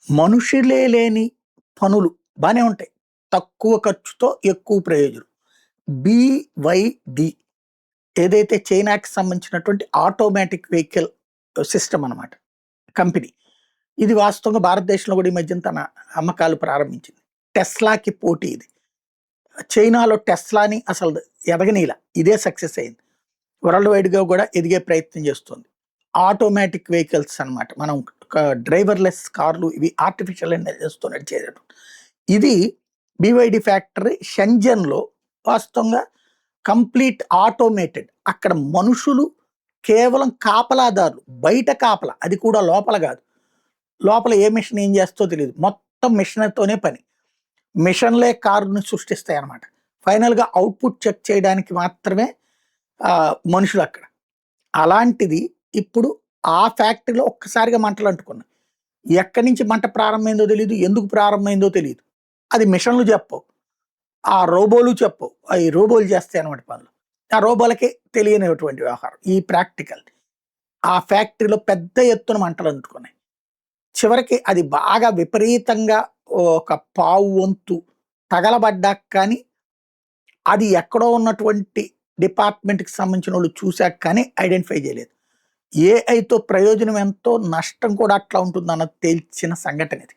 మనుషులే లేని పనులు బానే ఉంటాయి. తక్కువ ఖర్చుతో ఎక్కువ ప్రయోజనం. బీవైడి ఏదైతే చైనాకి సంబంధించినటువంటి ఆటోమేటిక్ వెహికల్ సిస్టమ్ అనమాట కంపెనీ. ఇది వాస్తవంగా భారతదేశంలో కూడా ఈ మధ్యన తన అమ్మకాలు ప్రారంభించింది. టెస్లాకి పోటీ ఇది. చైనాలో టెస్లాని అసలు ఎదగనీలా. ఇదే సక్సెస్ అయింది. వరల్డ్ వైడ్‌గా కూడా ఎదిగే ప్రయత్నం చేస్తుంది. ఆటోమేటిక్ వెహికల్స్ అన్నమాట. మనం డ్రైవర్‌లెస్ కార్లు ఇవి ఆర్టిఫిషియల్ ఇంటెలిజెన్స్‌తో నడిచేటటువంటి. ఇది బీవైడీ ఫ్యాక్టరీ షెంజన్‌లో వాస్తవంగా కంప్లీట్ ఆటోమేటెడ్. అక్కడ మనుషులు కేవలం కాపలాదారులు. బయట కాపలా. అది కూడా లోపల కాదు. లోపల ఏ మిషన్ ఏం చేస్తుందో తెలీదు. మొత్తం మిషన్‌తోనే పని. మిషన్‌లే కారుని సృష్టిస్తాయన్నమాట. ఫైనల్‌గా అవుట్‌పుట్ చెక్ చేయడానికి మాత్రమే మనుషులు అక్కడ. అలాంటిది ఇప్పుడు ఆ ఫ్యాక్టరీలో ఒక్కసారిగా మంటలు అంటుకున్నాయి. ఎక్కడి నుంచి మంట ప్రారంభమైందో తెలీదు. ఎందుకు ప్రారంభమైందో తెలీదు. అది మిషన్లు చెప్పవు. ఆ రోబోలు చెప్పవు. ఈ రోబోలు చేస్తాయన్నమాట పనులు. ఆ రోబోలకి తెలియనటువంటి వ్యవహారం. ఈ ప్రాక్టికల్. ఆ ఫ్యాక్టరీలో పెద్ద ఎత్తున మంటలు అంటుకున్నాయి. చివరికి అది బాగా విపరీతంగా ఒక పావు వంతు తగలబడ్డాక కానీ అది ఎక్కడో ఉన్నటువంటి డిపార్ట్మెంట్‌కి సంబంధించినోళ్ళు చూసాక కానీ ఐడెంటిఫై చేయలేదు. ఏఐతో ప్రయోజనం ఎంతో, నష్టం కూడా అట్లా ఉంటుందన్నది తేల్చిన సంఘటన ఇది.